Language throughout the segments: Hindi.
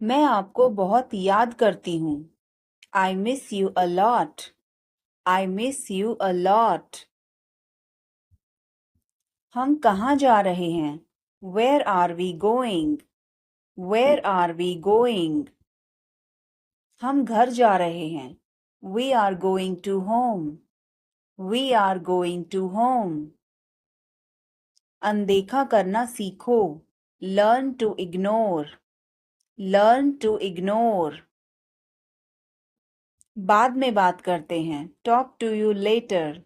मैं आपको बहुत याद करती हूँ। I miss you a lot. I miss you a lot. हम कहाँ जा रहे हैं? Where are we going? Where are we going? हम घर जा रहे हैं। We are going to home. We are going to home. अनदेखा करना सीखो। Learn to ignore. Learn to ignore. बाद में बात करते हैं। Talk to you later.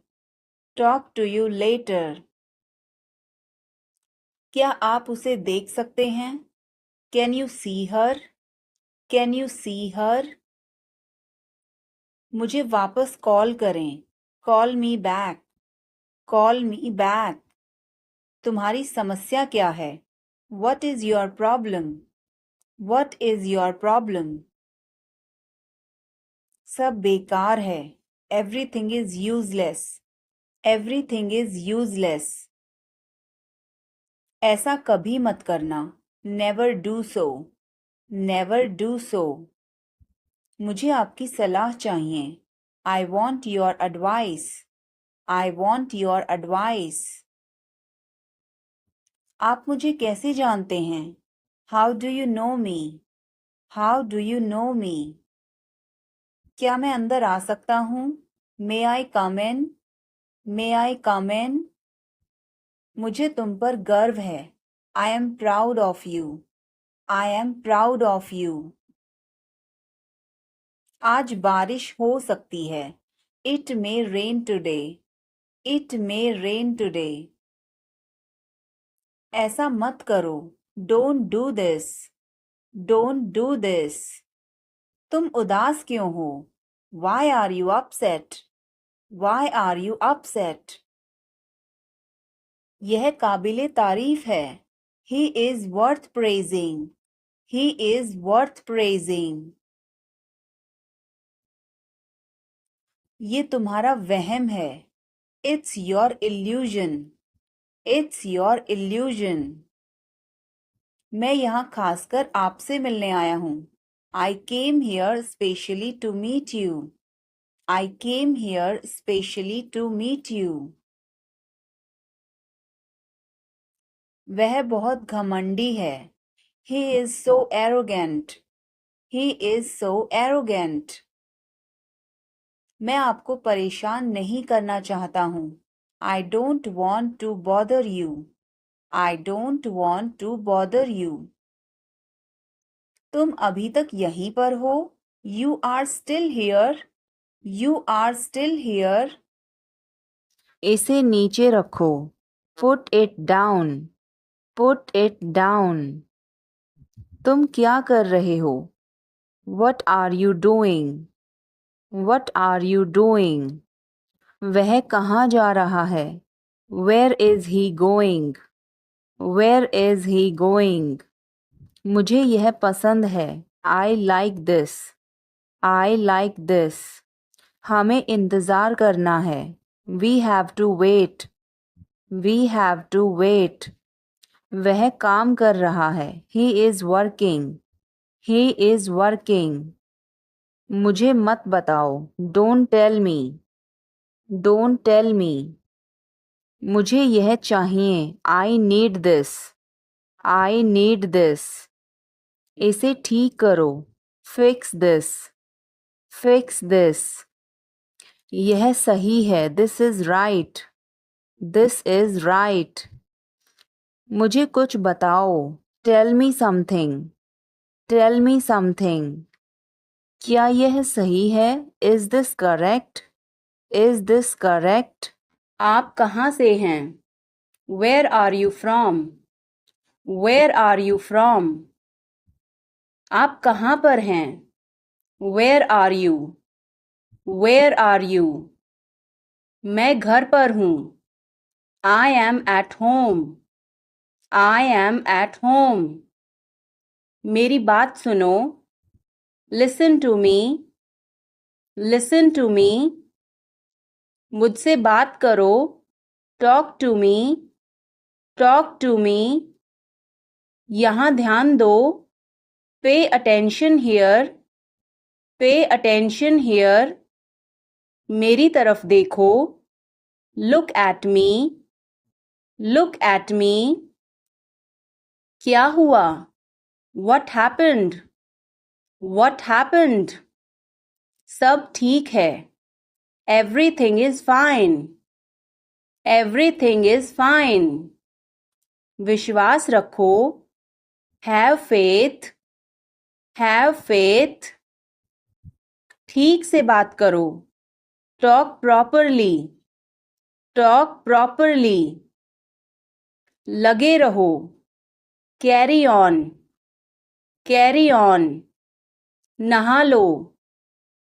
Talk to you later. क्या आप उसे देख सकते हैं? Can you see her? Can you see her? मुझे वापस कॉल करें। Call me back. Call me back. तुम्हारी समस्या क्या है? What is your problem? What is your problem? सब बेकार है। Everything is useless. Everything is useless. ऐसा कभी मत करना। Never do so. Never do so. मुझे आपकी सलाह चाहिए। I want your advice. I want your advice. आप मुझे कैसे जानते हैं? How do you know me? How do you know me? क्या मैं अंदर आ सकता हूँ? May I come in? May I come in? मुझे तुम पर गर्व है। I am proud of you. I am proud of you. आज बारिश हो सकती है। It may rain today. It may rain today. ऐसा मत करो। Don't do this. Don't do this. तुम उदास क्यों हो? Why are you upset? Why are you upset? यह काबिले तारीफ है। He is worth praising. He is worth praising. ये तुम्हारा वहम है। It's your illusion. It's your illusion. मैं यहाँ खासकर आपसे मिलने आया हूँ। I came here specially to meet you. I came here specially to meet you. वह बहुत घमंडी है। He is so arrogant. He is so arrogant. मैं आपको परेशान नहीं करना चाहता हूँ। I don't want to bother you. I don't want to bother you. तुम अभी तक यहीं पर हो? You are still here. You are still here. इसे नीचे रखो। Put it down. Put it down. तुम क्या कर रहे हो? What are you doing? What are you doing? वह कहाँ जा रहा है? Where is he going? Where is he going? मुझे यह पसंद है। I like this. I like this. हमें इंतज़ार करना है। We have to wait. We have to wait. वह काम कर रहा है। He is working. He is working. मुझे मत बताओ। Don't tell me. Don't tell me. मुझे यह चाहिए। I need this. I need this. इसे ठीक करो। Fix this. Fix this. यह सही है। This is right. This is right. मुझे कुछ बताओ। Tell me something. Tell me something. क्या यह सही है? Is this correct? Is this correct? आप कहाँ से हैं? Where are you from? Where are you from? आप कहाँ पर हैं? Where are you? Where are you? मैं घर पर हूँ। I am at home. I am at home. मेरी बात सुनो। Listen to me. Listen to me. मुझसे बात करो। Talk to me. Talk to me. यहाँ ध्यान दो। Pay attention here, pay attention here, मेरी तरफ देखो, look at me, look at me, क्या हुआ, व्हाट हैपेंड, व्हाट हैपेंड, सब ठीक है, everything is fine, everything is fine, विश्वास रखो, हैव फेथ, हैव फेथ, ठीक से बात करो, टॉक प्रॉपरली, टॉक प्रॉपरली, लगे रहो, कैरी ऑन, कैरी ऑन, नहा लो,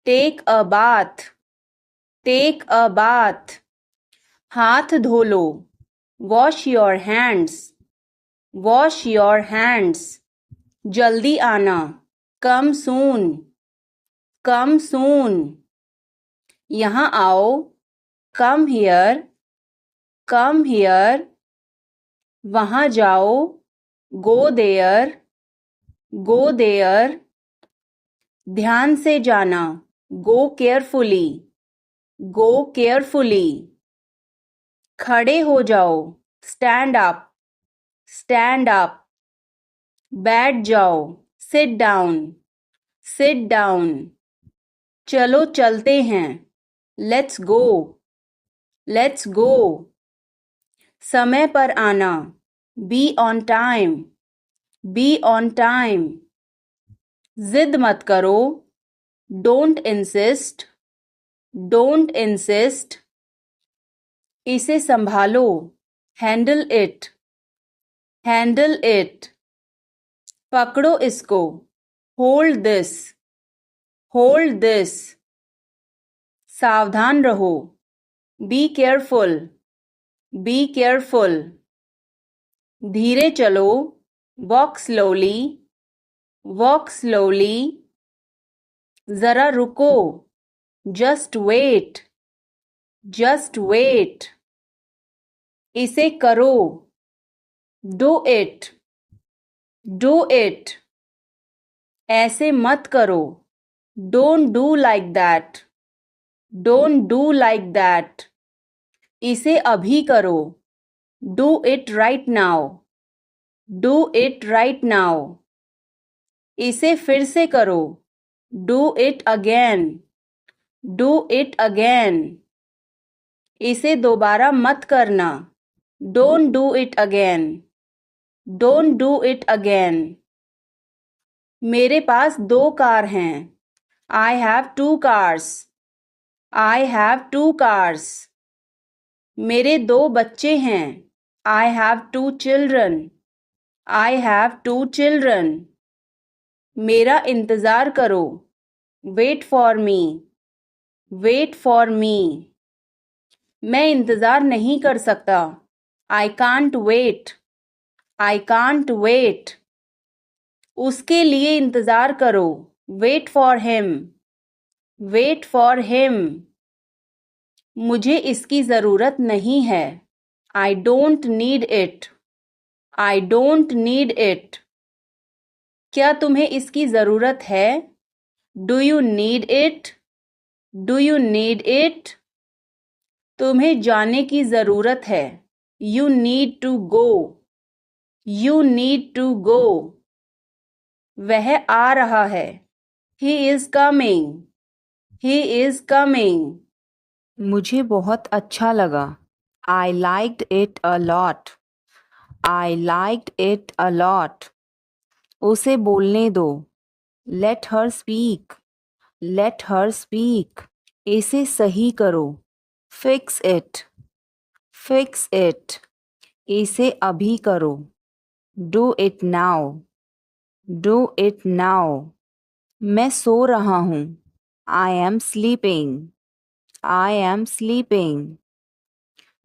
take a bath, take a bath, हाथ धो लो, wash your hands, wash your hands, जल्दी आना, कम सून, कम सून, यहाँ आओ, कम हियर, कम हियर, वहाँ जाओ, गो देयर, गो देयर, ध्यान से जाना, गो केयरफुली, गो केयरफुली, खड़े हो जाओ, स्टैंड अप, स्टैंड अप, बैठ जाओ, सिट डाउन, सिट डाउन, चलो चलते हैं, लेट्स गो, लेट्स गो, समय पर आना, be on time, be on time, जिद मत करो, डोंट इंसिस्ट, डोंट इंसिस्ट, इसे संभालो, हैंडल इट, हैंडल इट, पकड़ो इसको, होल्ड दिस, होल्ड दिस, सावधान रहो, बी केयरफुल, बी केयरफुल, धीरे चलो, वॉक स्लोली, वॉक स्लोली, जरा रुको, जस्ट वेट, जस्ट वेट, इसे करो, डू इट, डू इट, ऐसे मत करो, don't do like that, don't do like that, इसे अभी करो, do it right now, do it right now, इसे फिर से करो, do it again, do it again, इसे दोबारा मत करना, don't do it again, don't do it again, मेरे पास 2 कार हैं, I have 2 cars, I have 2 cars, मेरे 2 बच्चे हैं, I have 2 children, I have 2 children, मेरा इंतज़ार करो, wait for me, wait for me, मैं इंतज़ार नहीं कर सकता, I can't wait, I can't wait, उसके लिए इंतज़ार करो, wait for him, wait for him, मुझे इसकी ज़रूरत नहीं है, I don't need it, I don't need it, क्या तुम्हें इसकी ज़रूरत है, do you need it, do you need it, तुम्हें जाने की ज़रूरत है, you need to go, you need to go, वह आ रहा है, he is coming, he is coming, मुझे बहुत अच्छा लगा, I liked it a lot, I liked it a lot, उसे बोलने दो, let her speak, let her speak, इसे सही करो, फिक्स इट, फिक्स इट, इसे अभी करो, do it now, do it now, मैं सो रहा हूँ, I am sleeping, I am sleeping,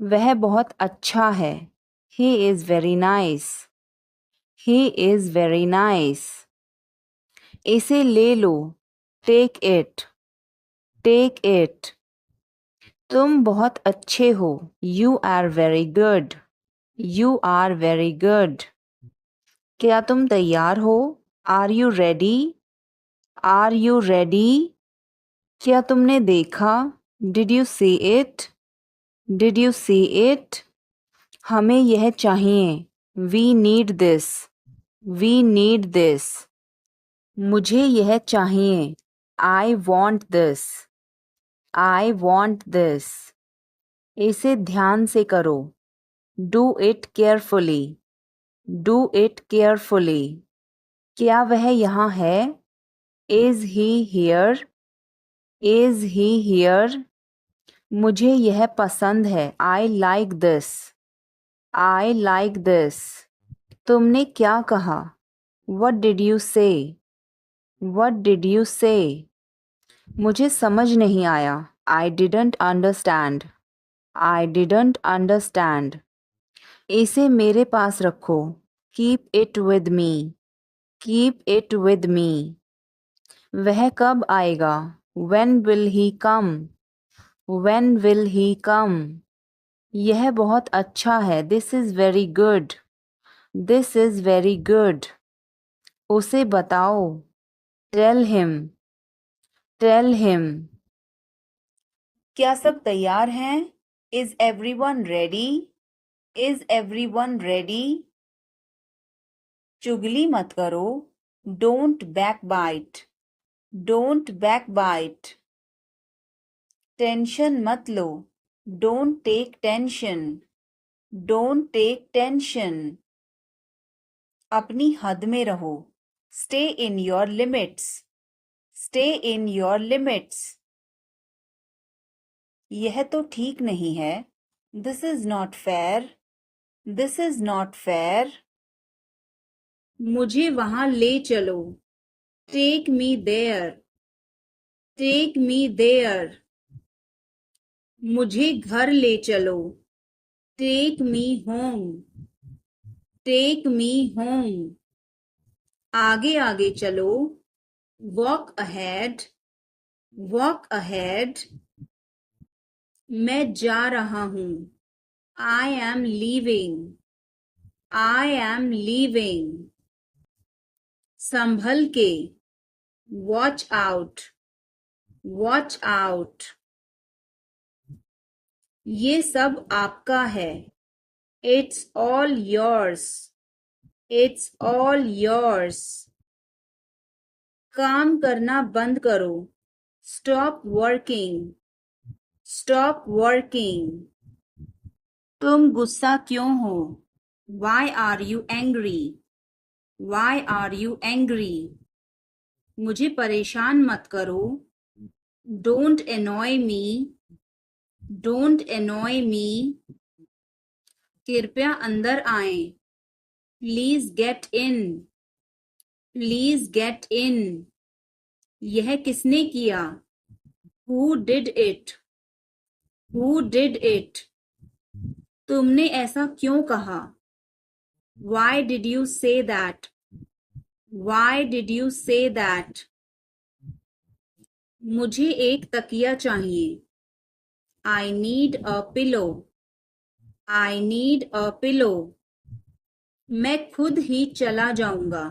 वह बहुत अच्छा है, he is very nice, he is very nice, इसे ले लो, टेक इट, टेक इट, तुम बहुत अच्छे हो, you are very good, you are very good, क्या तुम तैयार हो, are you ready? Are you ready? क्या तुमने देखा? Did you see it? Did you see it? हमें यह चाहिए। We need this. We need this. मुझे यह चाहिए। I want this. I want this. इसे ध्यान से करो। Do it carefully. Do it carefully. क्या वह यहाँ है? Is he here? Is he here? मुझे यह पसंद है। I like this. I like this. तुमने क्या कहा? What did you say? What did you say? मुझे समझ नहीं आया। I didn't understand. I didn't understand. इसे मेरे पास रखो। Keep it with me. Keep it with me. वह कब आएगा? When will he come? When will he come? यह बहुत अच्छा है। This is very good. This is very good. उसे बताओ। Tell him. Tell him. क्या सब तैयार हैं? Is everyone ready? Is everyone ready? चुगली मत करो। Don't backbite. Don't backbite. Tension मत लो। Don't take tension. Don't take tension. अपनी हद में रहो। Stay in your limits. Stay in your limits. यह तो ठीक नहीं है। This is not fair. This is not fair. मुझे वहां ले चलो। Take me there. Take me there. मुझे घर ले चलो। Take me home. Take me home. आगे आगे चलो। Walk ahead. Walk ahead. मैं जा रहा हूँ। I am leaving. I am leaving. संभल के। Watch out. Watch out. ये सब आपका है। It's all yours. It's all yours. काम करना बंद करो। Stop working. Stop working. तुम गुस्सा क्यों हो? Why are you angry? Why are you angry? मुझे परेशान मत करो। Don't annoy me. Don't annoy me. कृपया अंदर आएं। Please get in. Please get in. यह किसने किया? Who did it? Who did it? तुमने ऐसा क्यों कहा? Why did you say that? Why did you say that? मुझे एक तकिया चाहिए। I need a pillow. I need a pillow. मैं खुद ही चला जाऊंगा।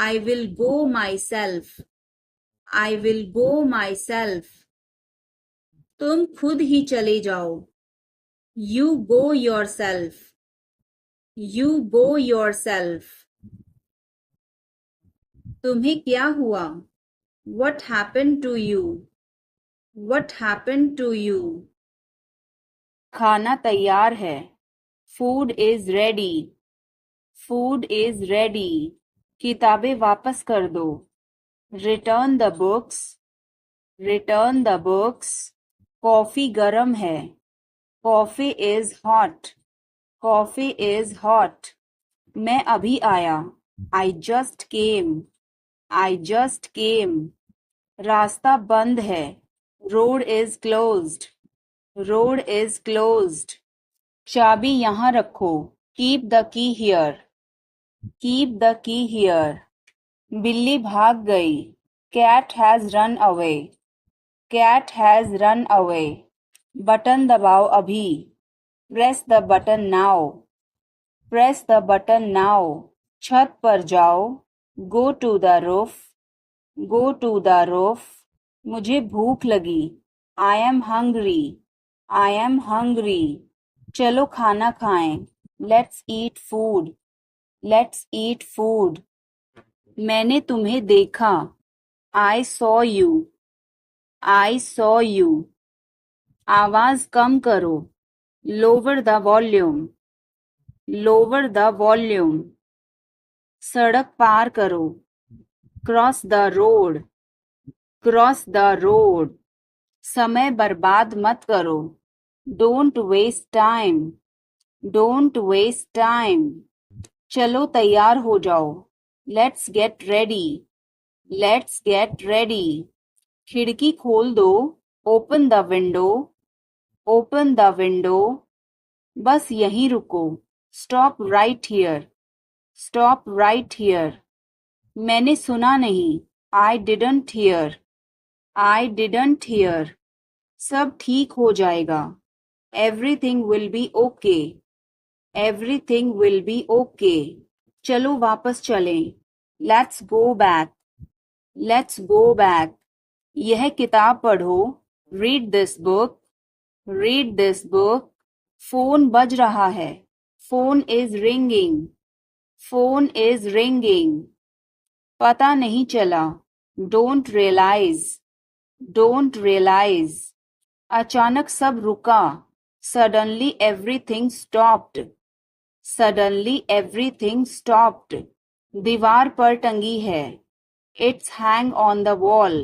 I will go myself. I will go myself. तुम खुद ही चले जाओ। You go yourself. You go yourself. तुम्हें क्या हुआ? What happened to you? What happened to you? खाना तैयार है। Food is ready. Food is ready. किताबें वापस कर दो। Return the books. Return the books. Coffee गर्म है। Coffee is hot. Coffee is hot. मैं अभी आया। I just came. I just came. रास्ता बंद है। Road is closed. Road is closed. चाबी यहाँ रखो। Keep the key here. Keep the key here. बिल्ली भाग गई। Cat has run away. Cat has run away. Button दबाओ अभी। Press the button now. Press the button now. छत पर जाओ। Go to the roof. Go to the roof. मुझे भूख लगी. I am hungry. I am hungry. चलो खाना खाएं. Let's eat food. Let's eat food. मैंने तुम्हें देखा. I saw you. I saw you. आवाज कम करो. Lower the volume. Lower the volume. सड़क पार करो. Cross the road. Cross the road. समय बर्बाद मत करो. Don't waste time. Don't waste time. चलो तैयार हो जाओ. Let's get ready. Let's get ready. खिड़की खोल दो. Open the window. Open the window. बस यहीं रुको. Stop right here. Stop right here. मैंने सुना नहीं. I didn't hear. I didn't hear. सब ठीक हो जाएगा. Everything will be okay. Everything will be okay. चलो वापस चलें. Let's go back. Let's go back. यह किताब पढ़ो. Read this book. Read this book. Phone बज रहा है. Phone is ringing. Phone is ringing. पता नहीं चला. Don't realize. Don't realize. अचानक सब रुका. Suddenly everything stopped. Suddenly everything stopped. दीवार पर टंगी है. It's hang on the wall.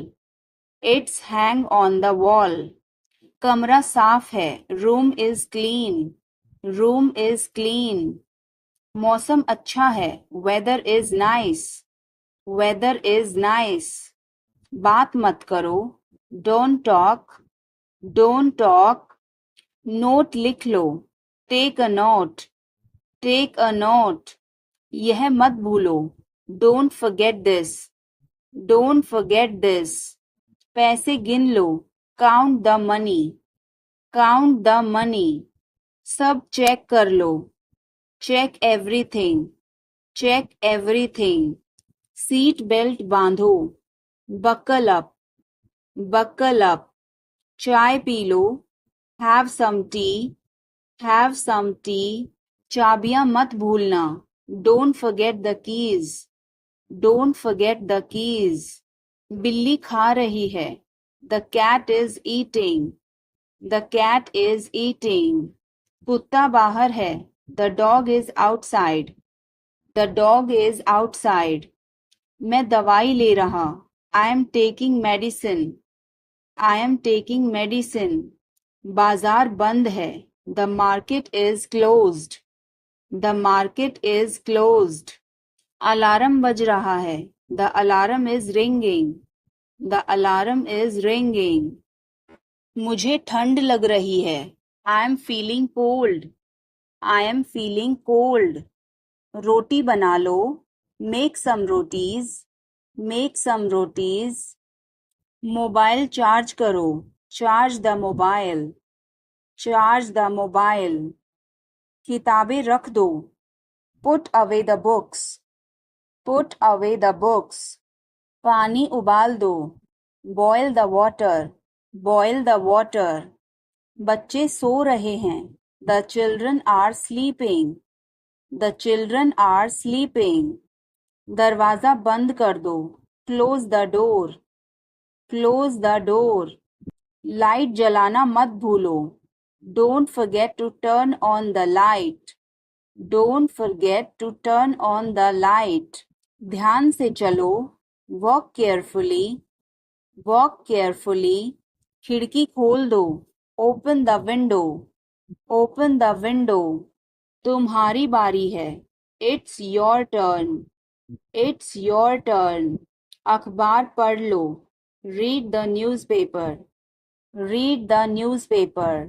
It's hang on the wall. कमरा साफ है. Room is clean. Room is clean. मौसम अच्छा है. Weather is nice. Weather is nice. बात मत करो. Don't talk. Don't talk. Note लिख लो. Take a note. Take a note. यह मत भूलो. Don't forget this. Don't forget this. पैसे गिन लो. Count the money. Count the money. सब चेक कर लो. Check everything. Check everything. Seat belt बांधो. Buckle up. Buckle up. चाय पी लो. Have some tea. Have some tea. चाबियां मत भूलना. Don't forget the keys. Don't forget the keys. बिल्ली खा रही है. The cat is eating. The cat is eating. कुत्ता बाहर है. The dog is outside. The dog is outside. मैं दवाई ले रहा. I am taking medicine. I am taking medicine. बाजार बंद है. The market is closed. The market is closed. Alarm बज रहा है. The alarm is ringing. The alarm is ringing. मुझे ठंड लग रही है. I am feeling cold. I am feeling cold. रोटी बना लो. Make some rotis. Make some rotis. Mobile charge करो. Charge the mobile. Charge the mobile. किताबें रख दो. Put away the books. Put away the books. पानी उबाल दो. Boil the water. Boil the water. बच्चे सो रहे हैं. The children are sleeping. The children are sleeping. दरवाजा बंद कर दो. Close the door. Close the door. Light जलाना मत भूलो. Don't forget to turn on the light. Don't forget to turn on the light. ध्यान से चलो. Walk carefully. Walk carefully. खिड़की खोल दो. Open the window. Open the window. तुम्हारी बारी है. It's your turn. It's your turn. अखबार पढ़ लो. Read the newspaper. Read the newspaper.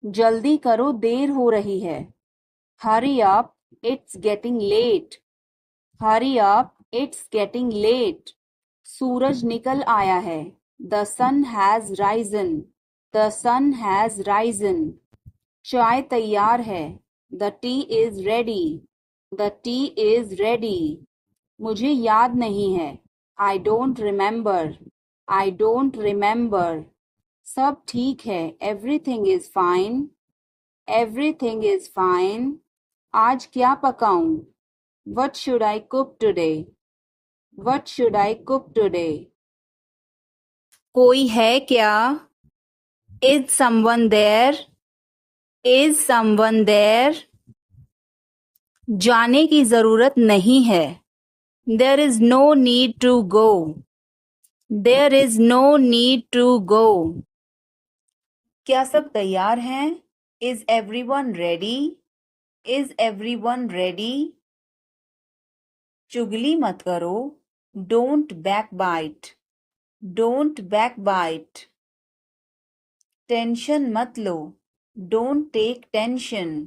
जल्दी करो. देर हो रही है. Hurry up. It's getting late. Hurry up. It's getting late. सूरज निकल आया है. The sun has risen. The sun has risen. चाय तैयार है. The tea is ready. The tea is ready. मुझे याद नहीं है। I don't remember. I don't remember. सब ठीक है। Everything is fine. Everything is fine. आज क्या पकाऊं? What should I cook today? What should I cook today? कोई है क्या? Is someone there? Is someone there? जाने की जरूरत नहीं है। There is no need to go. There is no need to go. क्या सब तैयार हैं? Is everyone ready? Is everyone ready? चुगली मत करो। Don't backbite. Don't backbite. Tension मत लो। Don't take tension.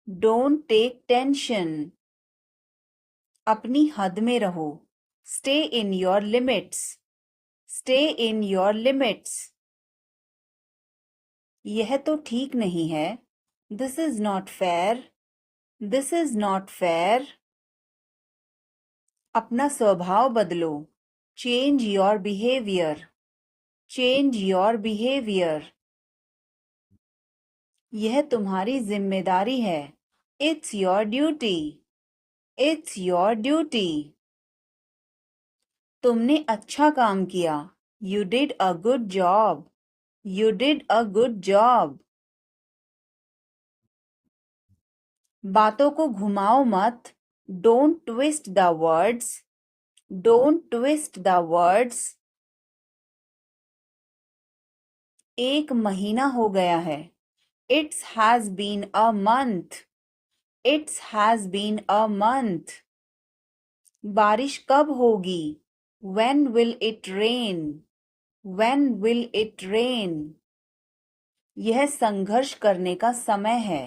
Don't take tension. अपनी हद में रहो। Stay in your limits. Stay in your limits. यह तो ठीक नहीं है। This is not fair. This is not fair. अपना स्वभाव बदलो। Change your behavior. Change your behavior. यह तुम्हारी जिम्मेदारी है। It's your duty. It's your duty. तुमने अच्छा काम किया। You did a good job. You did a good job. बातों को घुमाओ मत। Don't twist the words. Don't twist the words. एक महीना हो गया है। It has been a month. It has been a month. बारिश कब होगी? When will it rain? When will it rain? यह संघर्ष करने का समय है।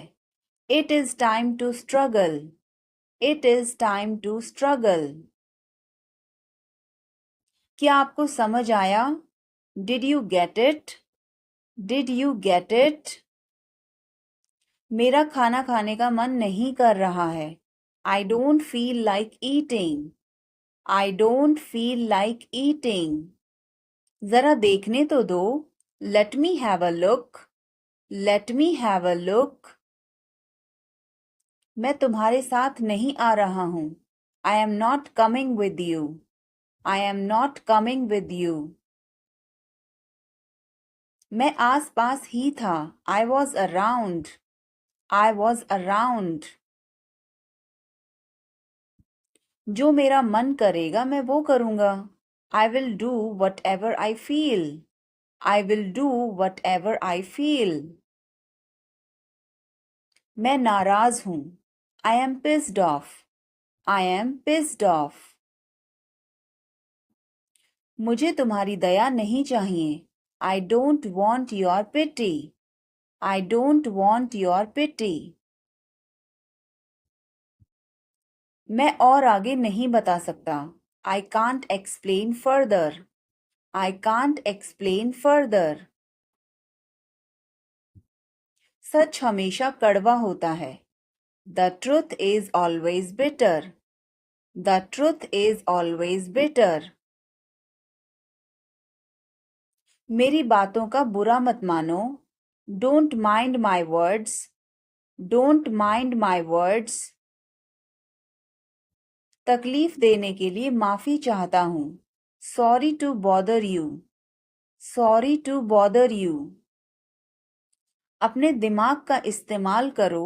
It is time to struggle. It is time to struggle. क्या आपको समझ आया? Did you get it? Did you get it? मेरा खाना खाने का मन नहीं कर रहा है। I don't feel like eating. I don't feel like eating. जरा देखने तो दो। Let me have a look. Let me have a look. मैं तुम्हारे साथ नहीं आ रहा हूँ। I am not coming with you. I am not coming with you. मैं आस पास ही था। I was around. I was around. जो मेरा मन करेगा मैं वो करूँगा। I will do whatever I feel. I will do whatever I feel. मैं नाराज हूँ। I am pissed off. I am pissed off. मुझे तुम्हारी दया नहीं चाहिए। I don't want your pity. I don't want your pity. मैं और आगे नहीं बता सकता। I can't explain further. I can't explain further. सच हमेशा कड़वा होता है। The truth is always bitter. The truth is always bitter. मेरी बातों का बुरा मत मानो। Don't mind my words. Don't mind my words. तकलीफ देने के लिए माफी चाहता हूँ। Sorry to bother you. Sorry to bother you. अपने दिमाग का इस्तेमाल करो।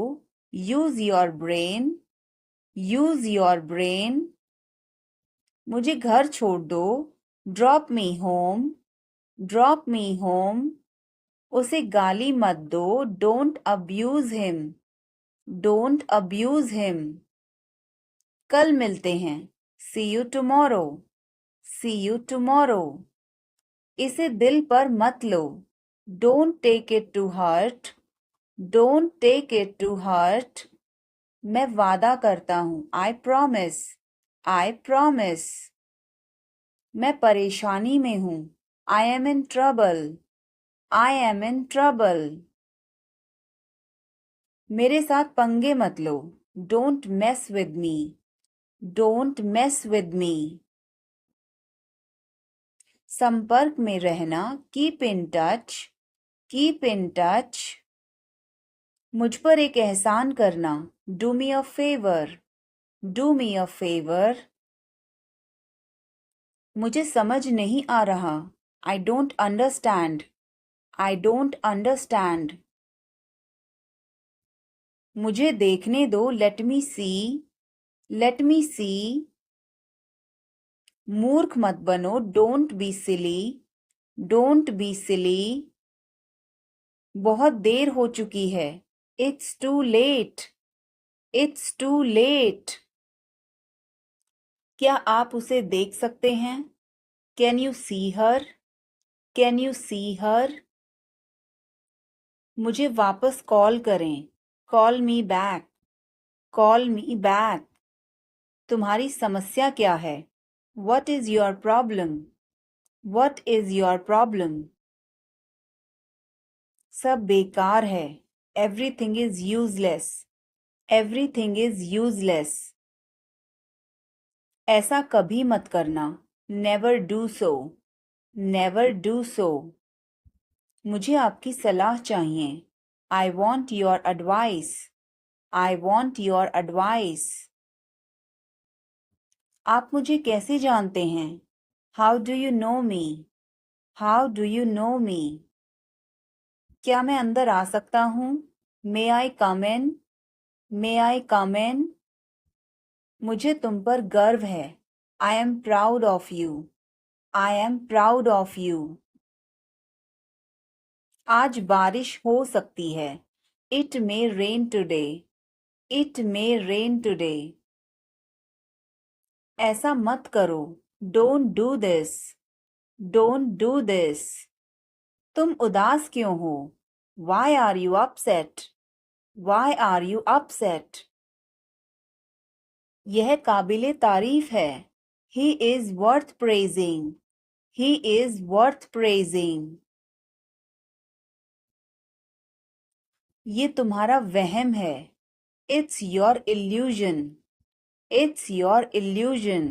Use your brain. Use your brain. मुझे घर छोड़ दो। Drop me home. Drop me home. उसे गाली मत दो। Don't abuse him. Don't abuse him. कल मिलते हैं। See you tomorrow. See you tomorrow. इसे दिल पर मत लो। Don't take it to heart. Don't take it to heart. मैं वादा करता हूँ। I promise. I promise. मैं परेशानी में हूँ। I am in trouble. I am in trouble. मेरे साथ पंगे मत लो। Don't mess with me. Don't mess with me. संपर्क में रहना, keep in touch, keep in touch. मुझ पर एक एहसान करना, do me a favor, do me a favor. मुझे समझ नहीं आ रहा, I don't understand, I don't understand. मुझे देखने दो, let me see, let me see. मूर्ख मत बनो, don't be silly, don't be silly. बहुत देर हो चुकी है, it's too late, it's too late. क्या आप उसे देख सकते हैं? Can you see her? Can you see her? मुझे वापस कॉल करें, call me back, call me back. तुम्हारी समस्या क्या है? What is your problem? What is your problem? सब बेकार है, everything is useless, everything is useless. ऐसा कभी मत करना, never do so, never do so. मुझे आपकी सलाह चाहिए, I want your advice, I want your advice. आप मुझे कैसे जानते हैं? How do you know me? How do you know me? क्या मैं अंदर आ सकता हूँ? May I come in? May I come in? मुझे तुम पर गर्व है, I am proud of you, I am proud of you. आज बारिश हो सकती है, It may rain today, It may rain today. ऐसा मत करो, Don't do this, Don't do this. तुम उदास क्यों हो? Why are you upset? Why are you upset? यह काबिले तारीफ है. He is worth praising. He is worth praising. ये तुम्हारा वहम है. It's your illusion. It's your illusion.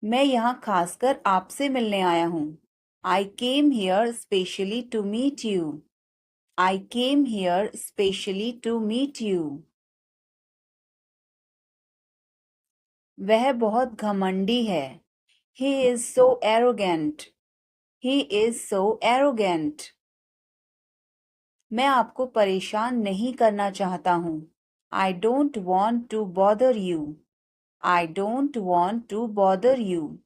मैं यहाँ खासकर आपसे मिलने आया हूँ. I came here specially to meet you. I came here specially to meet you. वह बहुत घमंडी है. He is so arrogant. He is so arrogant. मैं आपको परेशान नहीं करना चाहता हूँ. I don't want to bother you. I don't want to bother you.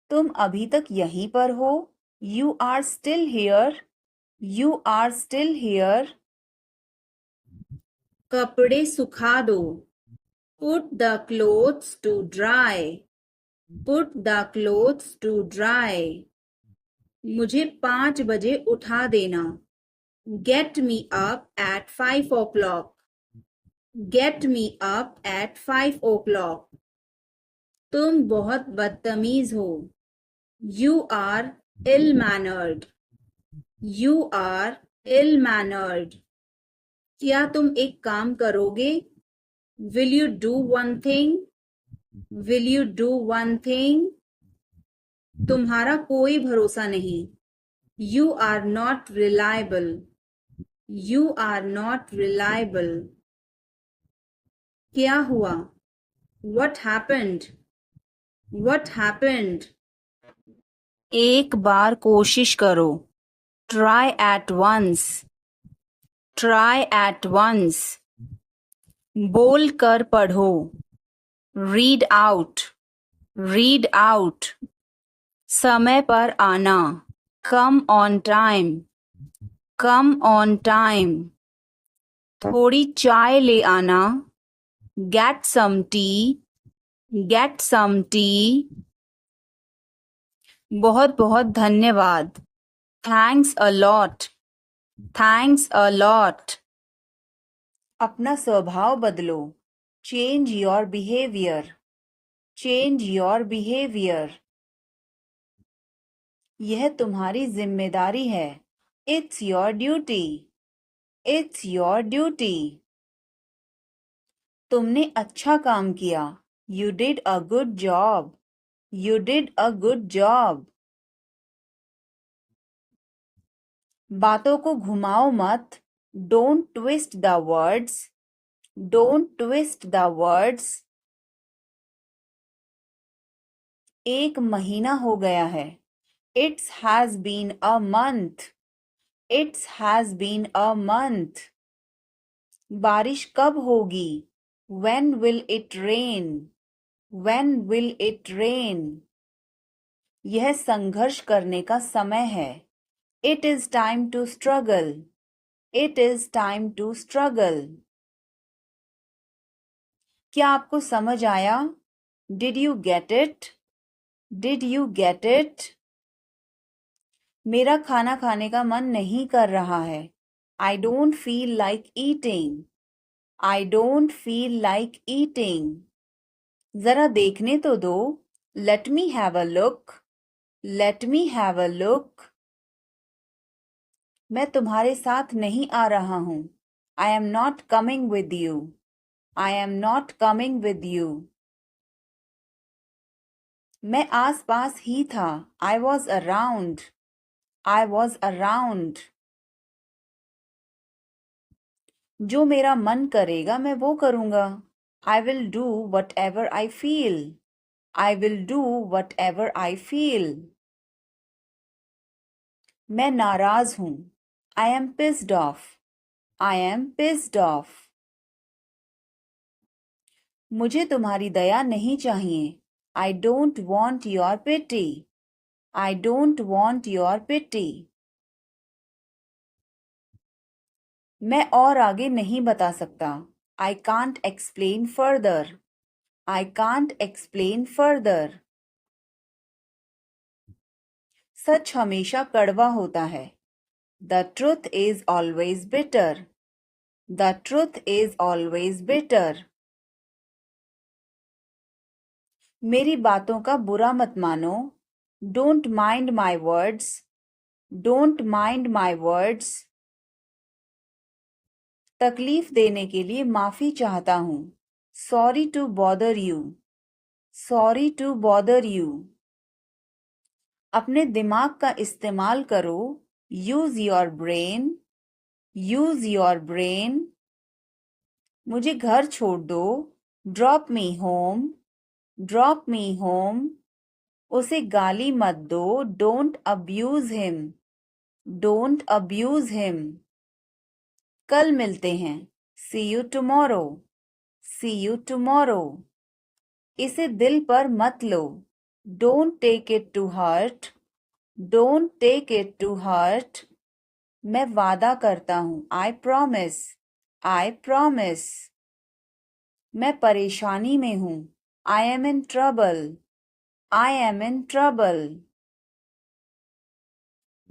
तुम अभी तक यहीं पर हो? You are still here. You are still here. कपड़े सुखा दो. Put the clothes to dry. Put the clothes to dry. मुझे 5 बजे उठा देना. Get me up at 5 o'clock. Get me up at 5 o'clock. तुम बहुत बदतमीज हो. You are ill-mannered. You are ill-mannered. क्या तुम एक काम करोगे? Will you do one thing? Will you do one thing? तुम्हारा कोई भरोसा नहीं. You are not reliable. You are not reliable. क्या हुआ? What happened? What happened? एक बार कोशिश करो. Try at once. Try at once. बोल कर पढ़ो. Read out. Read out. समय पर आना. Come on time. Come on time. थोड़ी चाय ले आना. Get some tea. Get some tea. बहुत बहुत धन्यवाद. Thanks a lot. Thanks a lot. अपना स्वभाव बदलो. Change your behavior. Change your behavior. यह तुम्हारी जिम्मेदारी है. It's your duty. It's your duty. तुमने अच्छा काम किया. You did a good job. You did a good job. बातों को घुमाओ मत. Don't twist the words. Don't twist the words. एक महीना हो गया है. It has been a month. It has been a month. बारिश कब होगी? When will it rain? When will it rain? यह संघर्ष करने का समय है. It is time to struggle. It is time to struggle. क्या आपको समझ आया? Did you get it? Did you get it? मेरा खाना खाने का मन नहीं कर रहा है. I don't feel like eating. I don't feel like eating. जरा देखने तो दो. Let me have a look. Let me have a look. मैं तुम्हारे साथ नहीं आ रहा हूँ. I am not coming with you. I am not coming with you. मैं आस-पास ही था. I was around. I was around. जो मेरा मन करेगा मैं वो करूँगा. I will do whatever I feel. I will do whatever I feel. मैं नाराज हूँ. I am pissed off. I am pissed off. मुझे तुम्हारी दया नहीं चाहिए. I don't want your pity. I don't want your pity. मैं और आगे नहीं बता सकता. I can't explain further. I can't explain further. सच हमेशा कड़वा होता है. The truth is always bitter. The truth is always bitter. मेरी बातों का बुरा मत मानो. Don't mind my words. Don't mind my words. तकलीफ देने के लिए माफी चाहता हूँ. Sorry to bother you. Sorry to bother you. अपने दिमाग का इस्तेमाल करो. Use your brain. Use your brain. मुझे घर छोड़ दो. Drop me home. Drop me home. उसे गाली मत दो. Don't abuse him. Don't abuse him. कल मिलते हैं. See you tomorrow. See you tomorrow. इसे दिल पर मत लो. Don't take it to heart. Don't take it to heart. मैं वादा करता हूँ. I promise. I promise. मैं परेशानी में हूँ. I am in trouble. I am in trouble.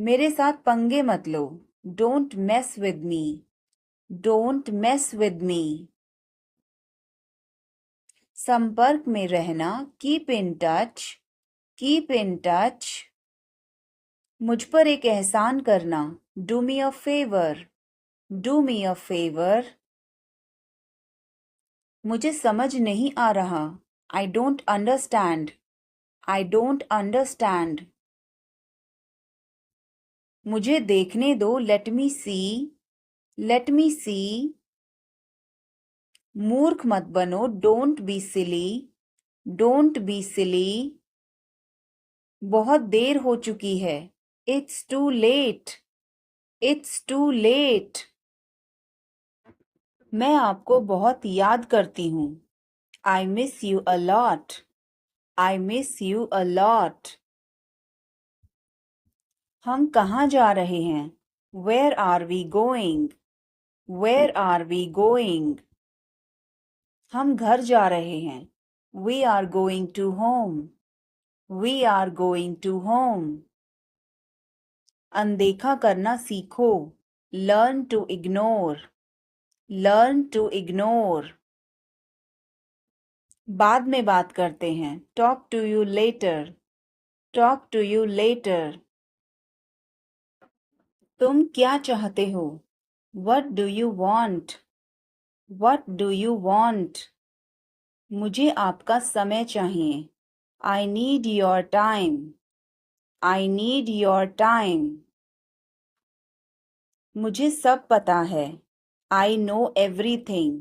मेरे साथ पंगे मत लो. Don't mess with me. Don't mess with me. संपर्क में रहना. Keep in touch. Keep in touch. मुझ पर एक एहसान करना. Do me a favor. Do me a favor. मुझे समझ नहीं आ रहा. I don't understand. I don't understand. मुझे देखने दो. Let me see. Let me see. मूर्ख मत बनो. Don't be silly. Don't be silly. बहुत देर हो चुकी है. It's too late. It's too late. मैं आपको बहुत याद करती हूँ. I miss you a lot. I miss you a lot. हम कहाँ जा रहे हैं? Where are we going? Where are we going? हम घर जा रहे हैं. We are going to home. We are going to home. अनदेखा करना सीखो. Learn to ignore. Learn to ignore. बाद में बात करते हैं. Talk to you later. Talk to you later. तुम क्या चाहते हो? What do you want? What do you want? मुझे आपका समय चाहिए. I need your time. I need your time. मुझे सब पता है. I know everything.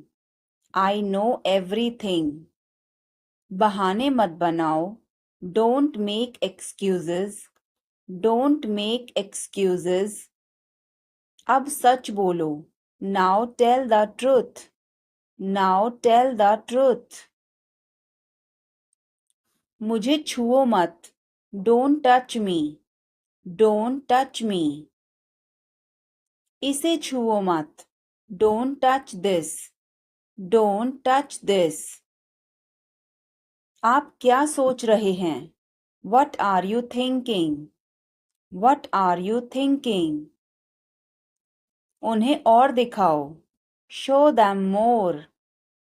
I know everything. बहाने मत बनाओ. Don't make excuses. Don't make excuses. अब सच बोलो. Now tell the truth. Now tell the truth. मुझे छुओ मत. Don't touch me. Don't touch me. इसे छुओ मत. Don't touch this. Don't touch this. आप क्या सोच रहे हैं? What are you thinking? What are you thinking? उन्हें और दिखाओ. Show them more.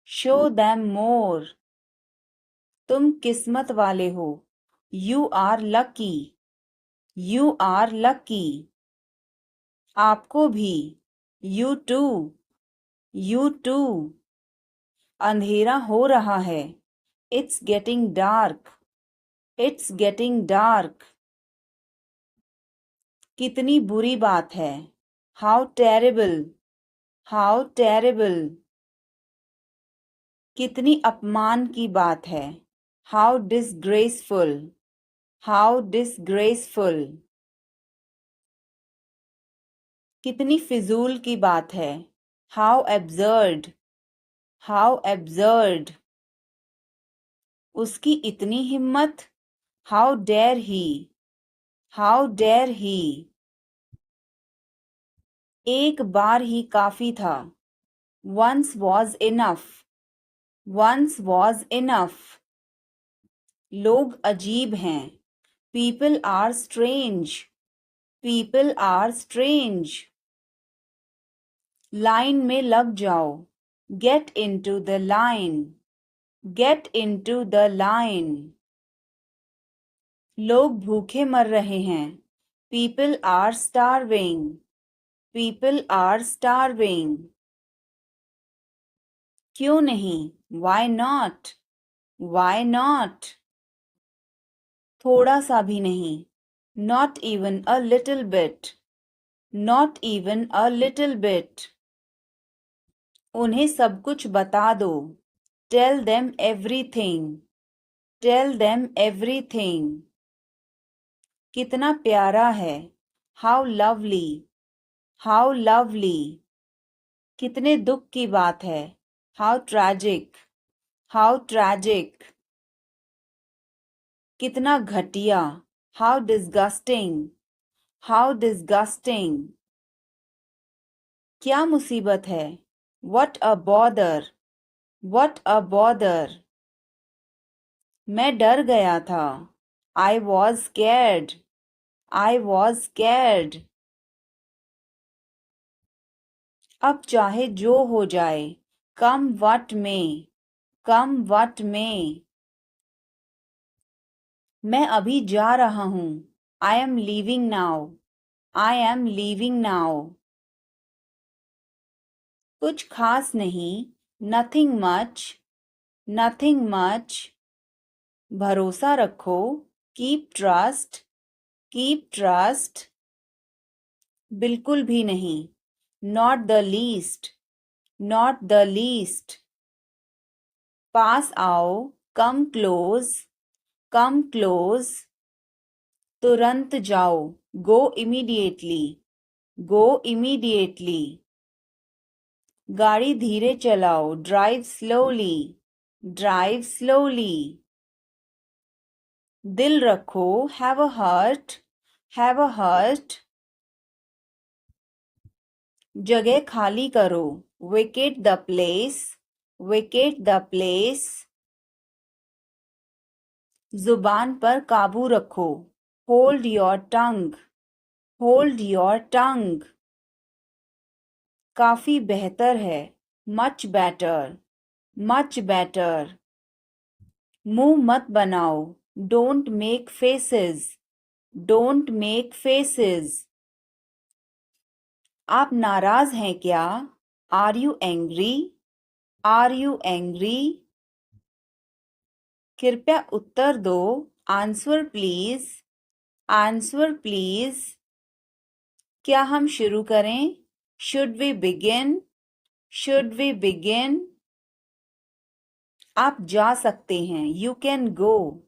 Show them more. तुम किस्मत वाले हो. You are lucky. You are lucky. आपको भी. You too. You too. अंधेरा हो रहा है. It's getting dark. It's getting dark. कितनी बुरी बात है. How terrible. How terrible. कितनी अपमान की बात है. How disgraceful. How disgraceful. कितनी फिजूल की बात है. How absurd. How absurd. उसकी इतनी हिम्मत. How dare he. How dare he. एक बार ही काफी था. Once was enough. Once was enough. लोग अजीब हैं. People are strange. People are strange. Line में लग जाओ. Get into the line. Get into the line. लोग भूखे मर रहे हैं. People are starving. People are starving. क्यों नहीं? Why not? Why not? थोड़ा सा भी नहीं. Not even a little bit. Not even a little bit. उन्हें सब कुछ बता दो. Tell them everything. Tell them everything. कितना प्यारा है. How lovely. How lovely. कितने दुख की बात है. How tragic. How tragic. कितना घटिया. How disgusting. How disgusting. क्या मुसीबत है. What a bother. What a bother. मैं डर गया था. I was scared. I was scared. अब चाहे जो हो जाए. Come what may. Come what may. मैं अभी जा रहा हूँ. I am leaving now. I am leaving now. कुछ खास नहीं. Nothing much. Nothing much. भरोसा रखो. Keep trust. Keep trust. बिल्कुल भी नहीं. Not the least. Not the least. पास आओ. Come close. Come close. तुरंत जाओ. Go immediately. Go immediately. गाड़ी धीरे चलाओ. Drive slowly. Drive slowly. दिल रखो. Have a heart. Have a heart. जगह खाली करो. Vacate the place. Vacate the place. जुबान पर काबू रखो. Hold your tongue. Hold your tongue. काफी बेहतर है. Much better. Much better. मुंह मत बनाओ. Don't make faces. Don't make faces. आप नाराज हैं क्या? Are you angry? Are you angry? कृपया उत्तर दो. Answer please. Answer please. क्या हम शुरू करें? Should we begin? Should we begin? आप जा सकते हैं. You can go.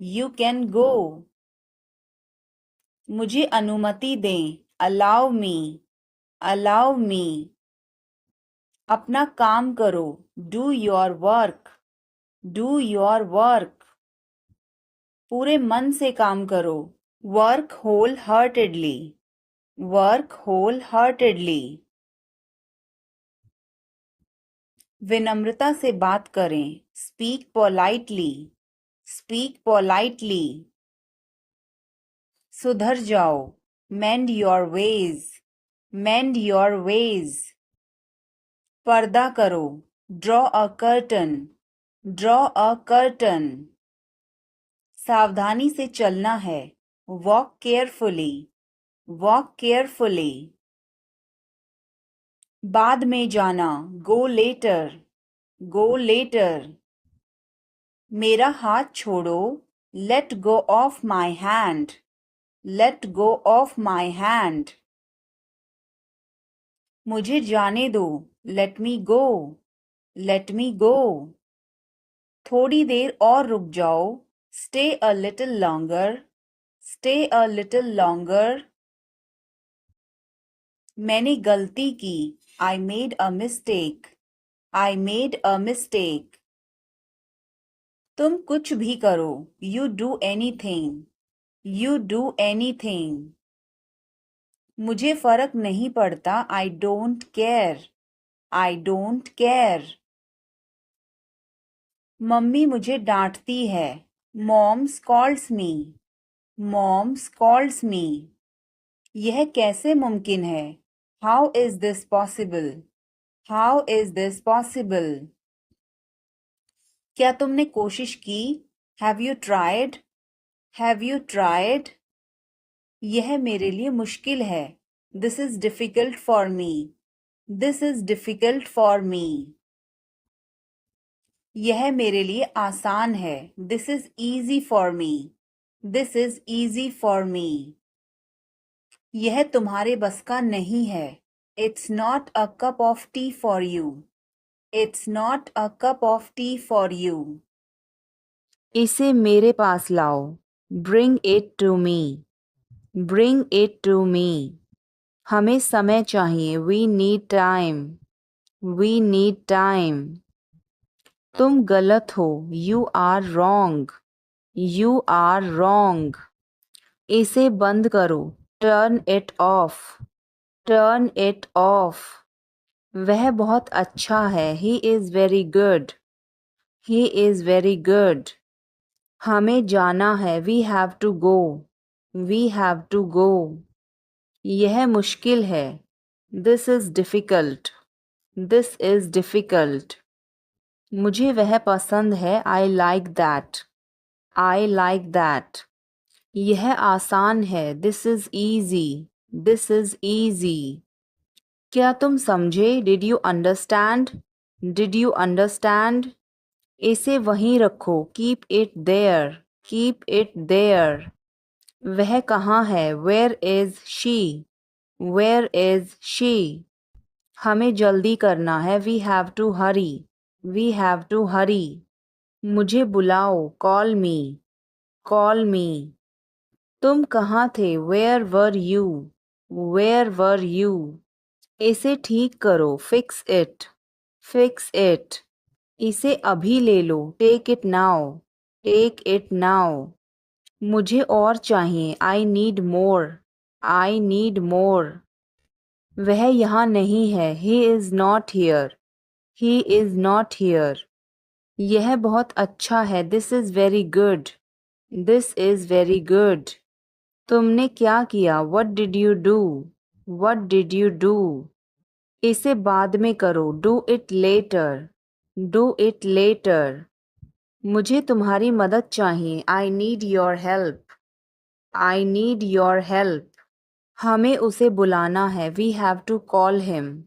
You can go. मुझे अनुमति दें. Allow me. Allow me. अपना काम करो. Do your work. Do your work. पूरे मन से काम करो. Work whole heartedly. Work whole heartedly. विनम्रता से बात करें. Speak politely. Speak politely. सुधर जाओ. Mend your ways. Mend your veg. पर्दा करो. Draw a curtain. Draw a curtain. सावधानी से चलना है. Walk carefully. Walk carefully. बाद में जाना. गो लेटर. गो लेटर. मेरा हाथ छोड़ो. Let go of my hand. Let go of my hand. मुझे जाने दो. लेट मी गो. लेट मी गो. थोड़ी देर और रुक जाओ. Stay a little longer. Stay a little longer. मैंने गलती की. I made a mistake. I made a mistake. तुम कुछ भी करो. You do anything. You do anything. मुझे फर्क नहीं पड़ता. I don't care. I don't care. Mummy मुझे डांटती है. मॉम स्कॉल्ड्स मी. मॉम स्कॉल्ड्स मी. यह कैसे मुमकिन है? How is this possible? How is this possible? क्या तुमने कोशिश की? Have you tried? Have you tried? यह मेरे लिए मुश्किल है. This is difficult for me. This is difficult for me. यह मेरे लिए आसान है. This is easy for me. This is easy for me. यह तुम्हारे बस का नहीं है. It's not a cup of tea for you. It's not a cup of tea for you. इसे मेरे पास लाओ. Bring it to me. Bring it to me. हमें समय चाहिए. We need time. We need time. तुम गलत हो. You are wrong. You are wrong. इसे बंद करो. Turn it of. Turn it off. वह बहुत अच्छा है. He is very good. He is very good. हमें जाना है. We have to go. We have to go. यह मुश्किल है. This is difficult. This is difficult. मुझे वह पसंद है. I like that. I like that. यह आसान है. This is easy. This is easy. क्या तुम समझे? Did you understand? Did you understand? इसे वहीं रखो. Keep it there. Keep it there. वह कहाँ है? Where is she? Where is she? हमें जल्दी करना है. We have to hurry. We have to hurry. मुझे बुलाओ. Call me. Call me. तुम कहाँ थे? Where were you? Where were you? इसे ठीक करो. Fix it. Fix it. इसे अभी ले लो. Take it now. Take it now. मुझे और चाहिए. I need more. I need more. वह यहाँ नहीं है. He is not here. He is not here. यह बहुत अच्छा है. This is very good. This is very good. तुमने क्या किया? What did you do? What did you do? इसे बाद में करो. Do it later. Do it later. मुझे तुम्हारी मदद चाहिए. I need your help. I need your help. हमें उसे बुलाना है. We have to call him.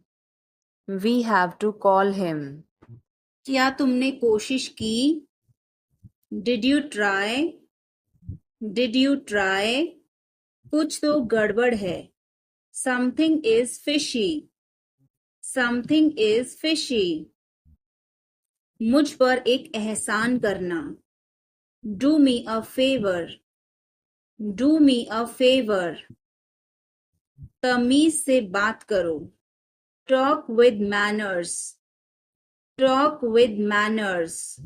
We have to call him. क्या तुमने कोशिश की? Did you try? Did you try? कुछ तो गड़बड़ है. Something is fishy. Something is fishy. मुझ पर एक एहसान करना. Do me a favor. Do me a favor. तमीज से बात करो. Talk with manners. Talk with manners.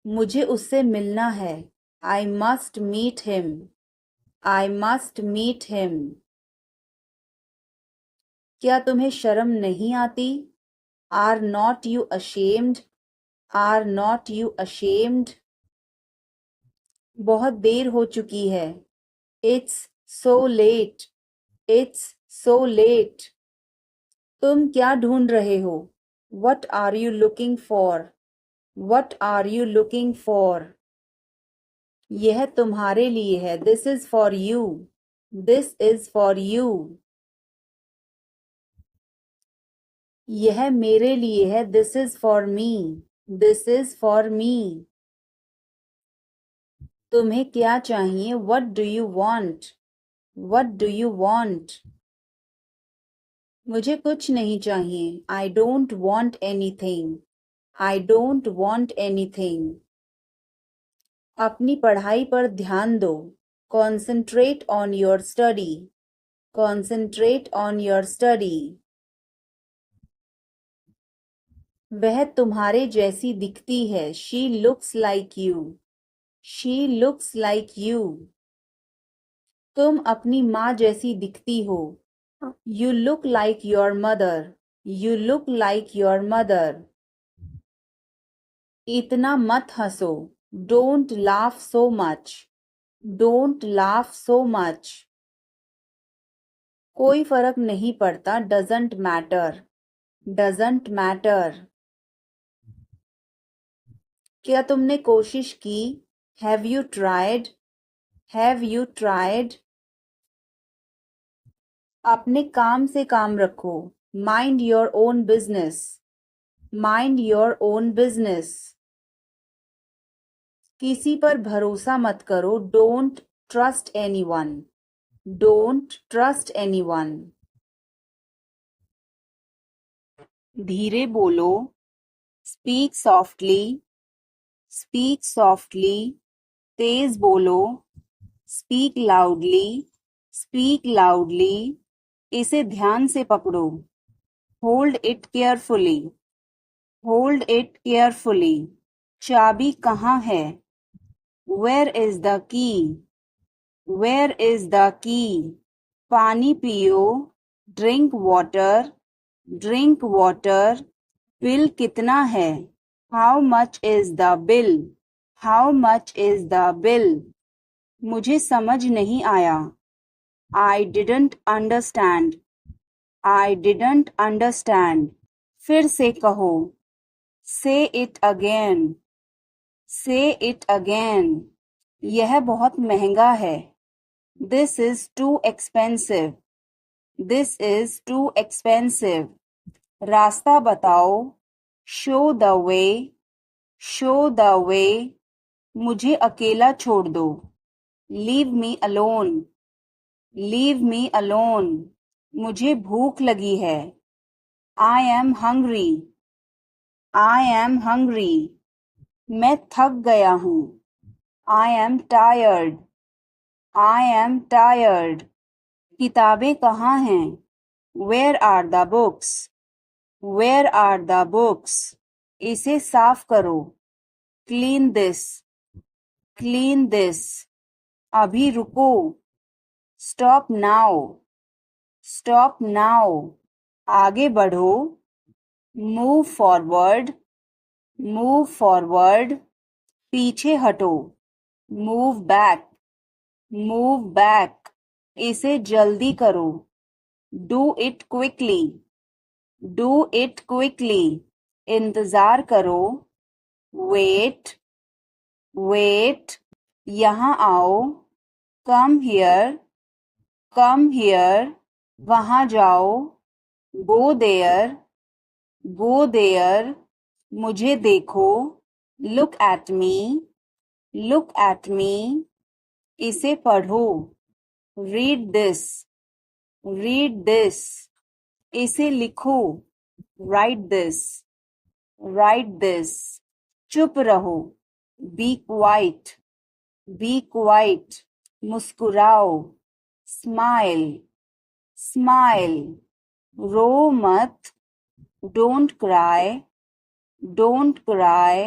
मुझे उससे मिलना है. I must meet him. I must meet him. क्या तुम्हें शर्म नहीं आती? Are not you ashamed? Are not you ashamed? बहुत देर हो चुकी है. It's so late. It's so late. तुम क्या ढूंढ रहे हो? What are you looking for? What are you looking for? यह तुम्हारे लिए है. This is for you. This is for you. यह मेरे लिए है. This is for me. This is for me. तुम्हें क्या चाहिए? What do you want? What do you want? मुझे कुछ नहीं चाहिए. I don't want anything. I don't want anything. अपनी पढ़ाई पर ध्यान दो. Concentrate on your study. Concentrate on your study. वह तुम्हारे जैसी दिखती है. She looks like you. She looks like you. तुम अपनी माँ जैसी दिखती हो. You look like your mother. You look like your mother. इतना मत हंसो. Don't laugh so much. Don't laugh so much. कोई फर्क नहीं पड़ता. Doesn't matter. Doesn't matter. क्या तुमने कोशिश की? Have you tried? Have you tried? अपने काम से काम रखो. Mind your own business. Mind your own business. किसी पर भरोसा मत करो. Don't trust anyone. Don't trust anyone. धीरे बोलो. Speak softly. Speak softly. तेज बोलो. Speak loudly. Speak loudly. इसे ध्यान से पकड़ो. Hold it carefully. Hold it carefully. चाबी कहाँ है? Where is the key? Where is the key? पानी पियो. Drink water. Drink water. Bill कितना है? How much is the bill? How much is the bill? मुझे समझ नहीं आया. I didn't understand. I didn't understand. फिर से कहो. Say it again. Say it again. यह बहुत महंगा है. This is too expensive. This is too expensive. रास्ता बताओ. Show the way. Show the way. मुझे अकेला छोड़ दो. Leave me alone. Leave me alone. मुझे भूख लगी है. I am hungry. I am hungry. मैं थक गया हूँ. I am tired. I am tired. किताबें कहाँ हैं? Where are the books? Where are the books? इसे साफ करो. Clean this. Clean this. अभी रुको. Stop now. Stop now. आगे बढ़ो. Move forward. Move forward. पीछे हटो. Move back. Move back. इसे जल्दी करो. Do it quickly. Do it quickly. इंतजार करो. Wait. Wait. यहाँ आओ. Come here. Come here. वहाँ जाओ. Go there. Go there. मुझे देखो. Look at me. Look at me, इसे पढ़ो। रीड दिस, रीड दिस, इसे लिखो। राइट दिस, राइट दिस, चुप रहो। बी क्वाइट, बी क्वाइट, मुस्कुराओ। स्माइल, स्माइल, रो मत। डोंट क्राई, डोंट क्राई,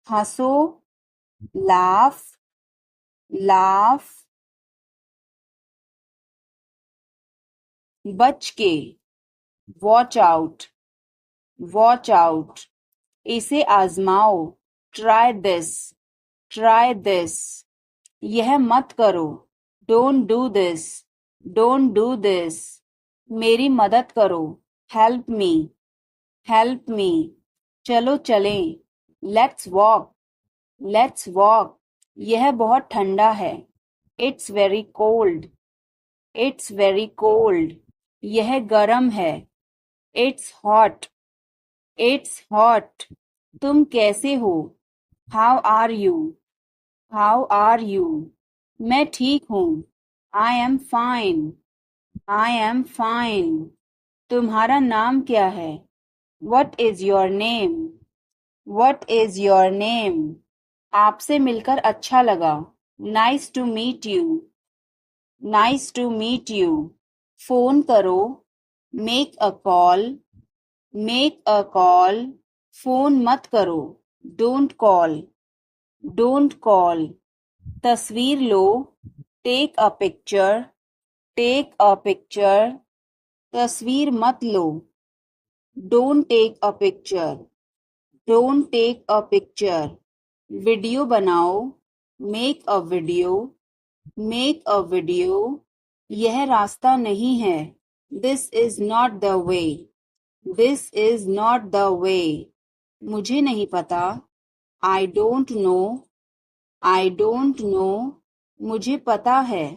हंसो। लाफ, लाफ, बच के। वॉच आउट, वॉच आउट, इसे आजमाओ। ट्राई दिस, ट्राई दिस, यह मत करो। Don't do this, don't do this, मेरी मदद करो। हेल्प मी, हेल्प मी, चलो चलें। लेट्स वॉक, लेट्स वॉक, यह बहुत ठंडा है। It's very cold, it's very cold, यह गर्म है। इट्स हॉट, इट्स हॉट, तुम कैसे हो। How are you, how are you, मैं ठीक हूँ। I am fine, I am fine, तुम्हारा नाम क्या है। What is your name, what is your name, आपसे मिलकर अच्छा लगा। Nice to meet you, nice to meet you, phone करो। Make a call, make a call, phone मत करो। डोंट कॉल, डोंट कॉल, तस्वीर लो। Take a picture, take a picture, तस्वीर मत लो। Don't take a picture, don't take a picture, video बनाओ। Make a video, make a video, यह रास्ता नहीं है। This is not the way, this is not the way, मुझे नहीं पता। I don't know, I don't know, मुझे पता है।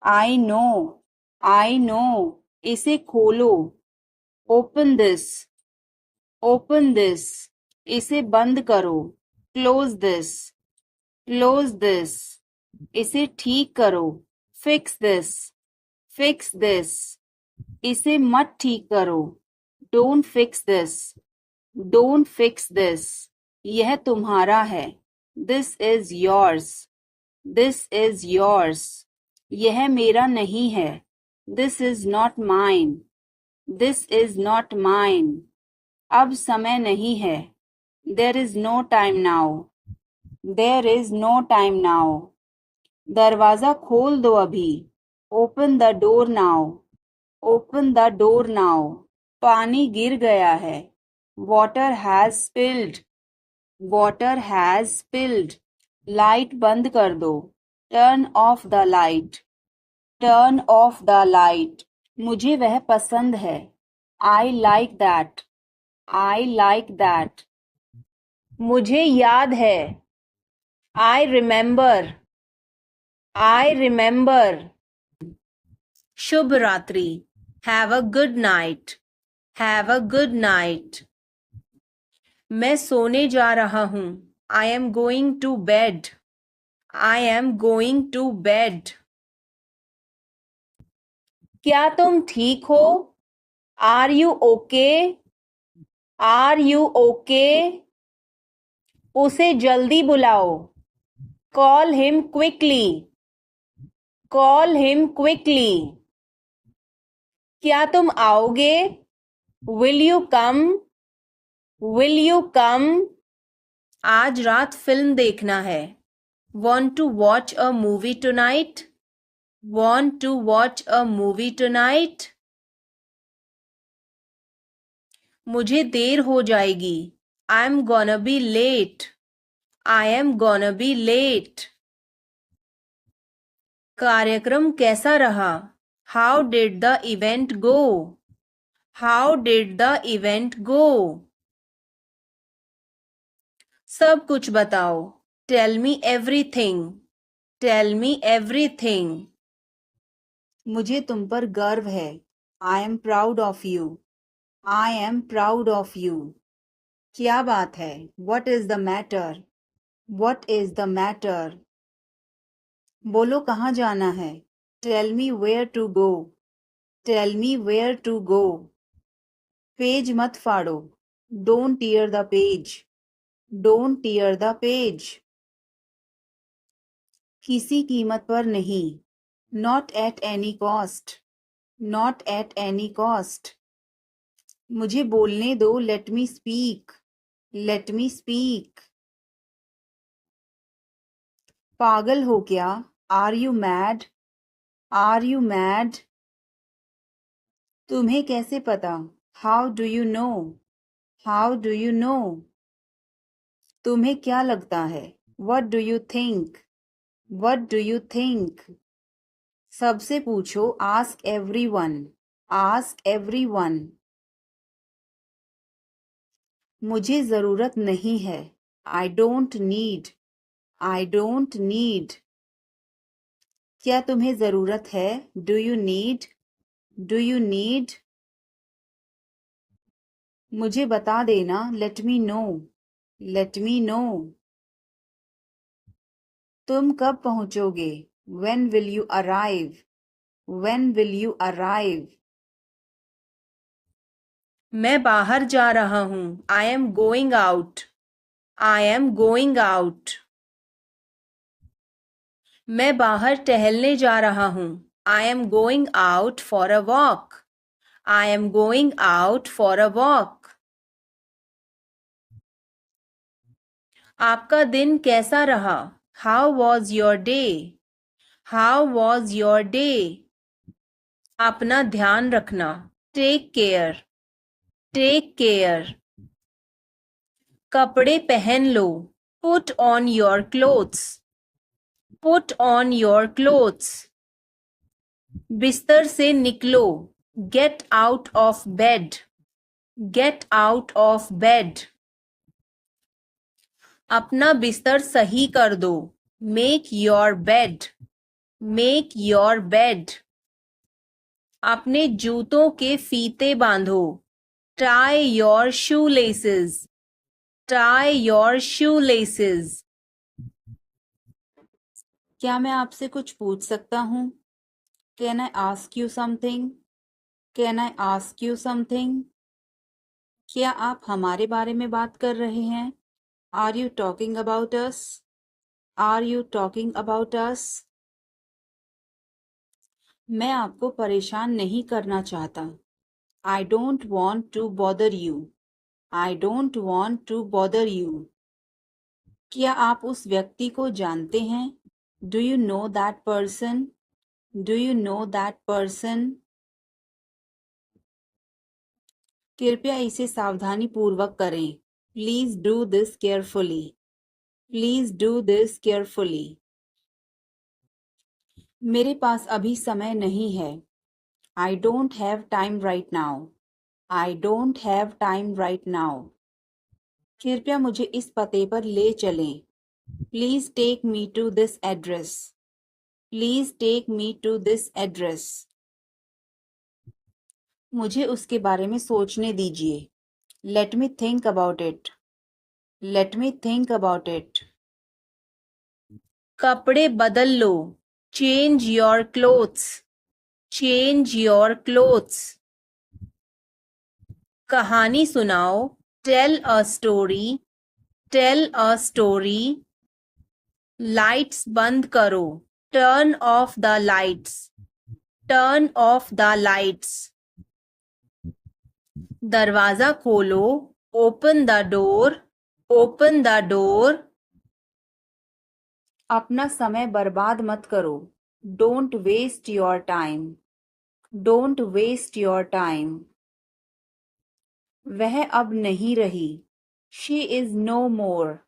आई नो, आई नो, इसे खोलो। ओपन दिस, ओपन दिस, इसे बंद करो। क्लोज दिस, क्लोज दिस, इसे ठीक करो। फिक्स दिस, फिक्स दिस, इसे मत ठीक करो। Don't fix this, don't fix this, यह तुम्हारा है। This is yours, this is yours, यह मेरा नहीं है। This is not mine, this is not mine, अब समय नहीं है। There is no time now, there is no time now, दरवाजा खोल दो अभी। Open the door now, open the door now, पानी गिर गया है। Water has spilled, water has spilled, light बंद कर दो। Turn off the light, turn off the light, मुझे वह पसंद है। I like that, I like that, मुझे याद है। आई रिमेंबर, आई रिमेंबर, शुभ रात्रि। Have a good night, have a good night, मैं सोने जा रहा हूँ। I am going to bed, I am going to bed, क्या तुम ठीक हो। Are you okay, are you okay, उसे जल्दी बुलाओ। Call him quickly, call him quickly, क्या तुम आओगे। Will you come, will you come, आज रात फिल्म देखना है। Want to watch a movie tonight? Want to watch a movie tonight? मुझे देर हो जाएगी। I'm gonna be late. I am gonna be late. कार्यक्रम कैसा रहा? How did the event go? How did the event go? सब कुछ बताओ। Tell me everything. Tell me everything. मुझे तुम पर गर्व है। I am proud of you. I am proud of you. क्या बात है? What is the matter? What is the matter? बोलो कहाँ जाना है? Tell me where to go. Tell me where to go. Page मत फाड़ो. Don't tear the page. Don't tear the page. किसी कीमत पर नहीं. Not at any cost. Not at any cost. मुझे बोलने दो. Let me speak. Let me speak. पागल हो क्या? Are you mad? Are you mad? तुम्हें कैसे पता? How do you know? How do you know? तुम्हें क्या लगता है? What do you think? What do you think? सबसे पूछो. Ask everyone. Ask everyone. मुझे ज़रूरत नहीं है. I don't need. I don't need. क्या तुम्हें ज़रूरत है? Do you need? Do you need? मुझे बता देना. Let me know. Let me know. तुम कब पहुंचोगे? When will you arrive? When will you arrive? मैं बाहर जा रहा हूँ. I am going out. I am going out. मैं बाहर टहलने जा रहा हूँ. I am going out for a walk. I am going out for a walk. आपका दिन कैसा रहा? How was your day? How was your day? अपना ध्यान रखना. Take care. Take care. कपड़े पहन लो. Put on your clothes. Put on your clothes. बिस्तर से निकलो. Get out of bed. Get out of bed. अपना बिस्तर सही कर दो. Make your bed. Make your bed. अपने जूतों के फीते बांधो. Tie your shoelaces. Tie your shoelaces. क्या मैं आपसे कुछ पूछ सकता हूँ? Can I ask you something? Can I ask you something? क्या आप हमारे बारे में बात कर रहे हैं? Are you talking about us? Are you talking about us? मैं आपको परेशान नहीं करना चाहता. I don't want to bother you. I don't want to bother you. क्या आप उस व्यक्ति को जानते हैं? Do you know that person? Do you know that person? कृपया इसे सावधानी पूर्वक करें. Please do this carefully. Please do this carefully. मेरे पास अभी समय नहीं है. I don't have time right now. I don't have time right now. कृपया मुझे इस पते पर ले चलें. Please take me to this address. Please take me to this address. मुझे उसके बारे में सोचने दीजिए. Let me think about it. Let me think about it. कपड़े बदल लो. Change your clothes. Change your clothes. कहानी सुनाओ. Tell a story. Tell a story. Lights बंद करो. Turn off the lights. Turn off the lights. दरवाजा खोलो. Open the door. Open the door. अपना समय बर्बाद मत करो. Don't waste your time. Don't waste your time. वह अब नहीं रही. She is no more.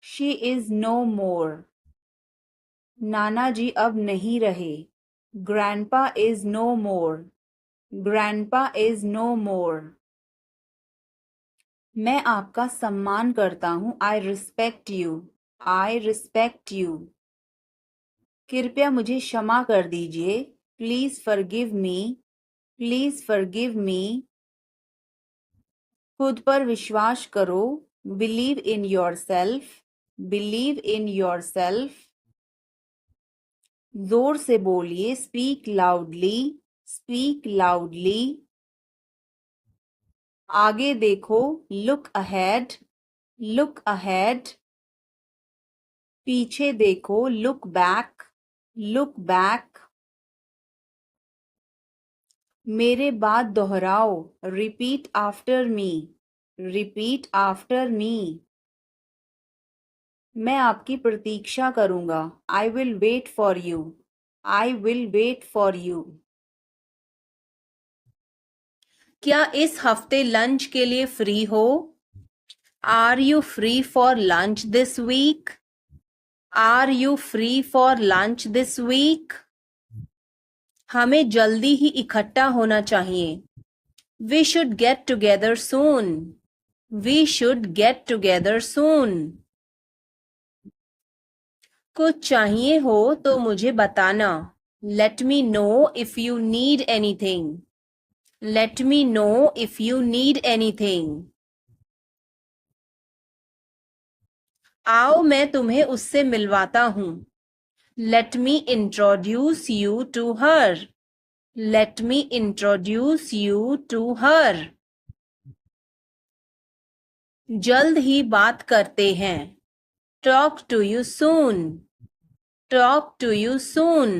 She is no more. नाना जी अब नहीं रहे. Grandpa is no more. Grandpa is no more. मैं आपका सम्मान करता हूँ. I respect you. I respect you. कृपया मुझे क्षमा कर दीजिए. Please forgive me. Please forgive me. खुद पर विश्वास करो. Believe in yourself. Believe in your self, जोर से बोलिए, स्पीक लाउडली, स्पीक लाउडली। आगे देखो, लुक अहेड, लुक अहेड। पीछे देखो, लुक बैक, लुक बैक। मेरे बाद दोहराओ, repeat after me, repeat after me. मैं आपकी प्रतीक्षा करूंगा, I will wait for you, I will wait for you. क्या इस हफ्ते लंच के लिए फ्री हो? Are you free for lunch this week? Are you free for lunch this week? हमें जल्दी ही इकट्ठा होना चाहिए, we should get together soon, we should get together soon. कुछ चाहिए हो तो मुझे बताना, late me know if you need anything, let me know if you need anything. आओ मैं तुम्हें उससे मिलवाता हूँ, let me introduce you to her, let me introduce you to her. जल्द ही बात करते हैं, talk to you soon, talk to you soon.